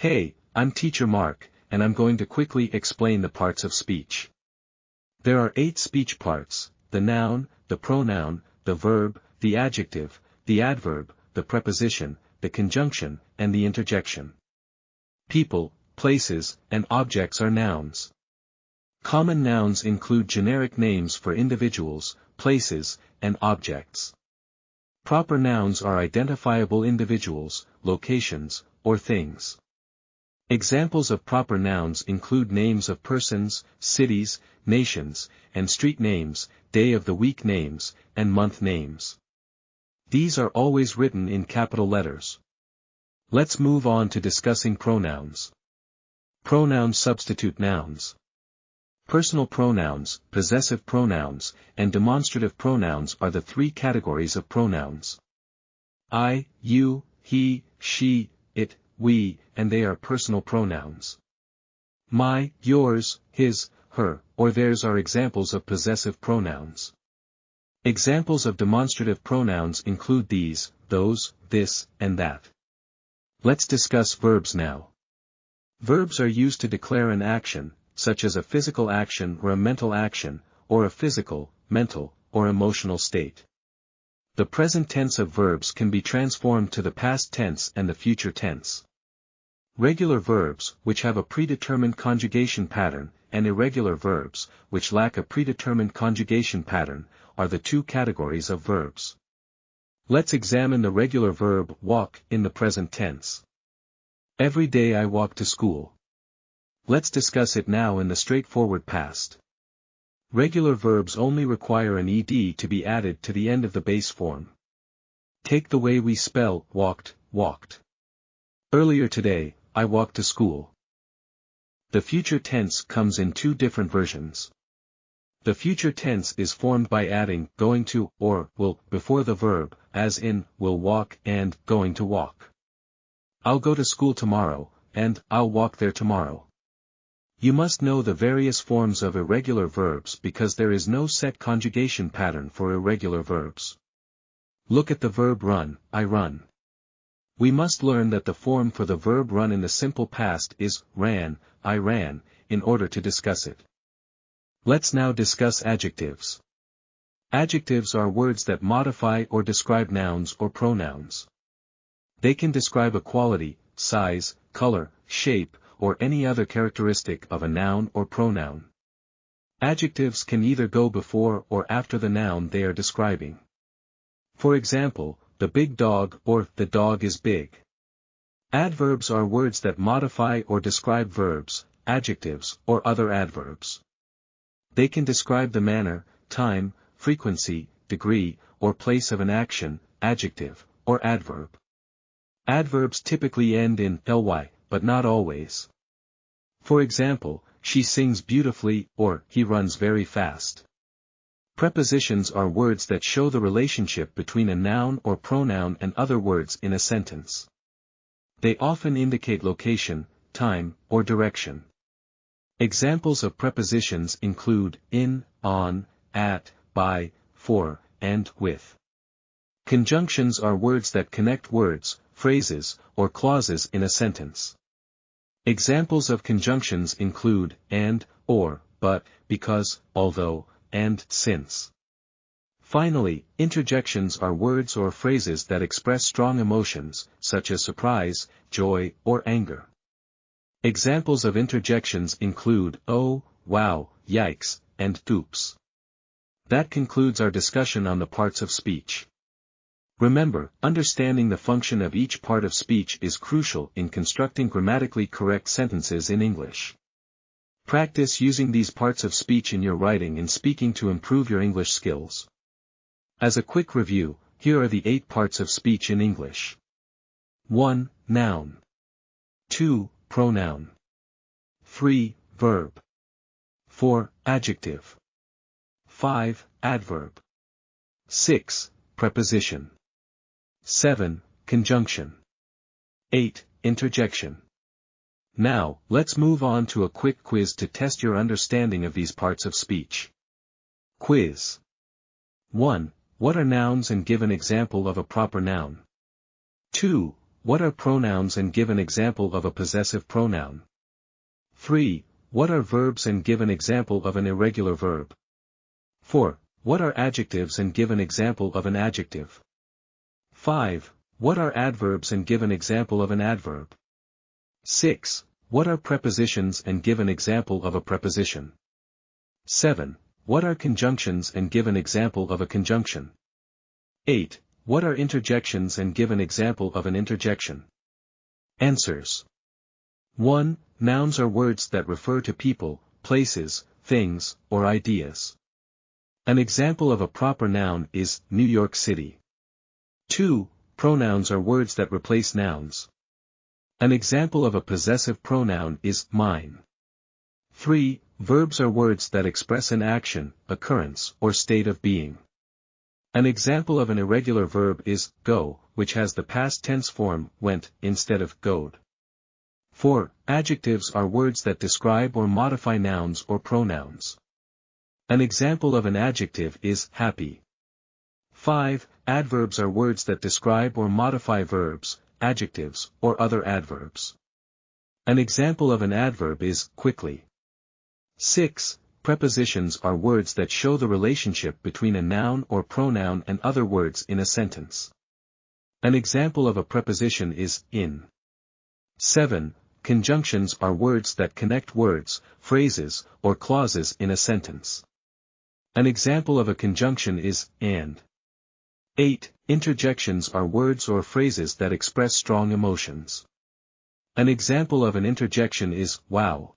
Hey, I'm Teacher Mark, and I'm going to quickly explain the parts of speech. There are 8 speech parts: the noun, the pronoun, the verb, the adjective, the adverb, the preposition, the conjunction, and the interjection. People, places, and objects are nouns. Common nouns include generic names for individuals, places, and objects. Proper nouns are identifiable individuals, locations, or things. Examples of proper nouns include names of persons, cities, nations, and street names, day of the week names, and month names. These are always written in capital letters. Let's move on to discussing pronouns. Pronouns substitute nouns. Personal pronouns, possessive pronouns, and demonstrative pronouns are the 3 categories of pronouns. I, you, he, she, it, we, and they are personal pronouns. My, yours, his, her, or theirs are examples of possessive pronouns. Examples of demonstrative pronouns include these, those, this, and that. Let's discuss verbs now. Verbs are used to declare an action, such as a physical action or a mental action, or a physical, mental, or emotional state. The present tense of verbs can be transformed to the past tense and the future tense. Regular verbs, which have a predetermined conjugation pattern, and irregular verbs, which lack a predetermined conjugation pattern, are the 2 categories of verbs. Let's examine the regular verb walk in the present tense. Every day I walk to school. Let's discuss it now in the straightforward past. Regular verbs only require an ed to be added to the end of the base form. Take the way we spell walked, walked. Earlier today, I walked to school. The future tense comes in 2 different versions. The future tense is formed by adding going to or will before the verb, as in will walk and going to walk. I'll go to school tomorrow, and I'll walk there tomorrow. You must know the various forms of irregular verbs because there is no set conjugation pattern for irregular verbs. Look at the verb run, I run. We must learn that the form for the verb run in the simple past is ran, I ran, in order to discuss it. Let's now discuss adjectives. Adjectives are words that modify or describe nouns or pronouns. They can describe a quality, size, color, shape, or any other characteristic of a noun or pronoun. Adjectives can either go before or after the noun they are describing. For example, the big dog or the dog is big. Adverbs are words that modify or describe verbs, adjectives, or other adverbs. They can describe the manner, time, frequency, degree, or place of an action, adjective, or adverb. Adverbs typically end in ly, but not always. For example, she sings beautifully, or he runs very fast. Prepositions are words that show the relationship between a noun or pronoun and other words in a sentence. They often indicate location, time, or direction. Examples of prepositions include in, on, at, by, for, and with. Conjunctions are words that connect words, phrases, or clauses in a sentence. Examples of conjunctions include and, or, but, because, although, and since. Finally, interjections are words or phrases that express strong emotions, such as surprise, joy, or anger. Examples of interjections include oh, wow, yikes, and oops. That concludes our discussion on the parts of speech. Remember, understanding the function of each part of speech is crucial in constructing grammatically correct sentences in English. Practice using these parts of speech in your writing and speaking to improve your English skills. As a quick review, here are the 8 parts of speech in English. 1. Noun. 2. Pronoun. 3. Verb. 4. Adjective. 5. Adverb. 6. Preposition. 7. Conjunction. 8. Interjection. Now, let's move on to a quick quiz to test your understanding of these parts of speech. Quiz. 1. What are nouns and give an example of a proper noun? 2. What are pronouns and give an example of a possessive pronoun? 3. What are verbs and give an example of an irregular verb? 4. What are adjectives and give an example of an adjective? 5. What are adverbs and give an example of an adverb? 6. What are prepositions and give an example of a preposition? 7. What are conjunctions and give an example of a conjunction? 8. What are interjections and give an example of an interjection? Answers. 1. Nouns are words that refer to people, places, things, or ideas. An example of a proper noun is New York City. 2. Pronouns are words that replace nouns. An example of a possessive pronoun is mine. 3. Verbs are words that express an action, occurrence, or state of being. An example of an irregular verb is go, which has the past tense form went instead of goed. 4. Adjectives are words that describe or modify nouns or pronouns. An example of an adjective is happy. 5. Adverbs are words that describe or modify verbs, adjectives, or other adverbs. An example of an adverb is quickly. 6. Prepositions are words that show the relationship between a noun or pronoun and other words in a sentence. An example of a preposition is in. 7. Conjunctions are words that connect words, phrases, or clauses in a sentence. An example of a conjunction is and. 8. Interjections are words or phrases that express strong emotions. An example of an interjection is wow.